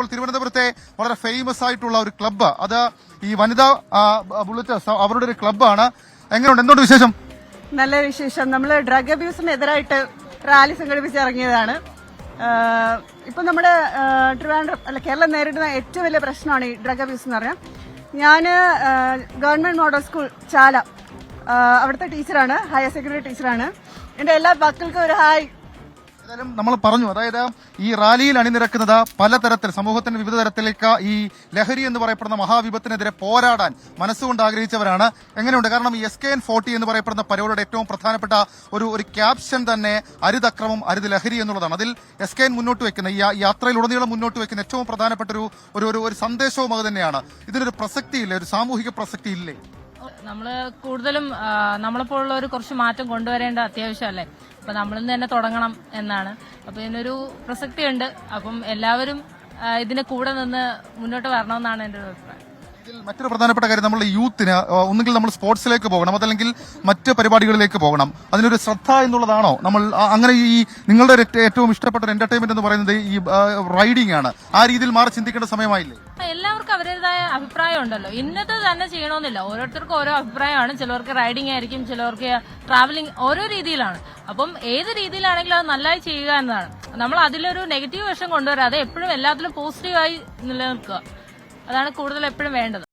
തിരുവനന്തപുരത്തെ വളരെ ഫേമസ് ആയിട്ടുള്ള ഒരു ക്ലബ്ബ്, അത് ഈ വനിതാ ബുള്ളറ്റേഴ്സ് അവരുടെ ഒരു ക്ലബ്ബാണ്. എങ്ങനെയുണ്ട്, എന്തുകൊണ്ട് വിശേഷം? നല്ല വിശേഷം. നമ്മൾ ഡ്രഗ് അബ്യൂസിനെതിരായിട്ട് റാലി സംഘടിപ്പിച്ചിറങ്ങിയതാണ്. ഇപ്പൊ നമ്മുടെ ട്രിവാൻഡ്രം അല്ല കേരളം നേരിടുന്ന ഏറ്റവും വലിയ പ്രശ്നമാണ് ഈ ഡ്രഗ് അബ്യൂസ് എന്ന് പറയാം. ഞാൻ ഗവൺമെന്റ് മോഡൽ സ്കൂൾ ചാല അവിടുത്തെ ടീച്ചറാണ്, ഹയർ സെക്കൻഡറി ടീച്ചറാണ്. എന്റെ എല്ലാ മക്കൾക്കും ഒരു ഹായ്. ഏതായാലും നമ്മൾ പറഞ്ഞു, അതായത് ഈ റാലിയിൽ അണിനിരക്കുന്നത് പലതരത്തിൽ സമൂഹത്തിന്റെ വിവിധ തരത്തിലേക്ക് ഈ ലഹരി എന്ന് പറയപ്പെടുന്ന മഹാവിപത്തിനെതിരെ പോരാടാൻ മനസ്സുകൊണ്ട് ആഗ്രഹിച്ചവരാണ്. എങ്ങനെയുണ്ട്? കാരണം ഈ SKN40 എന്ന് പറയപ്പെടുന്ന പരിപാടിയുടെ ഏറ്റവും പ്രധാനപ്പെട്ട ഒരു ക്യാപ്ഷൻ തന്നെ അരുതക്രമം അരുത് ലഹരി എന്നുള്ളതാണ്. അതിൽ SKN മുന്നോട്ട് വെക്കുന്ന ഈ യാത്രയിലുടനീളം മുന്നോട്ട് വെക്കുന്ന ഏറ്റവും പ്രധാനപ്പെട്ട ഒരു സന്ദേശവും അത് തന്നെയാണ്. ഇതിനൊരു പ്രസക്തിയില്ലേ, ഒരു സാമൂഹിക പ്രസക്തി ഇല്ലേ? നമ്മള് കൂടുതലും നമ്മളെപ്പോലുള്ളവർ കുറച്ച് മാറ്റം കൊണ്ടുവരേണ്ട അത്യാവശ്യമല്ലേ. അപ്പൊ നമ്മളിൽ നിന്ന് തന്നെ തുടങ്ങണം എന്നാണ്. അപ്പൊ ഇതിനൊരു പ്രസക്തിയുണ്ട്. അപ്പം എല്ലാവരും ഇതിന്റെ കൂടെ നിന്ന് മുന്നോട്ട് വരണമെന്നാണ് എന്റെ ഒരു അഭിപ്രായം. ഇതിൽ മറ്റൊരു പ്രധാനപ്പെട്ട കാര്യം, നമ്മൾ യൂത്തിന് ഒന്നുകിൽ നമ്മൾ സ്പോർട്സിലേക്ക് പോകണം, അതല്ലെങ്കിൽ മറ്റ് പരിപാടികളിലേക്ക് പോകണം. അതിനൊരു ശ്രദ്ധ എന്നുള്ളതാണോ? നമ്മൾ അങ്ങനെ ഈ നിങ്ങളുടെ ഏറ്റവും ഇഷ്ടപ്പെട്ട ഒരു എന്റർടൈൻമെന്റ് എന്ന് പറയുന്നത് ഈ റൈഡിംഗ് ആണ്. ആ രീതിയിൽ മാറി ചിന്തിക്കേണ്ട സമയമായില്ലേ? എല്ലാവർക്കും അവരുടേതായ അഭിപ്രായം ഉണ്ടല്ലോ. ഇന്നത് തന്നെ ചെയ്യണമെന്നില്ല. ഓരോരുത്തർക്കും ഓരോ അഭിപ്രായമാണ്. ചിലവർക്ക് റൈഡിംഗ് ആയിരിക്കും, ചിലവർക്ക് ട്രാവലിംഗ്, ഓരോ രീതിയിലാണ്. അപ്പം ഏത് രീതിയിലാണെങ്കിലും അത് നല്ലതായി ചെയ്യുക എന്നതാണ്. നമ്മൾ അതിലൊരു നെഗറ്റീവ് വശം കൊണ്ടുവരാതെ എപ്പോഴും എല്ലാത്തിലും പോസിറ്റീവായി നിലനിൽക്കുക. അതാണ് കൂടുതൽ എപ്പോഴും വേണ്ടത്.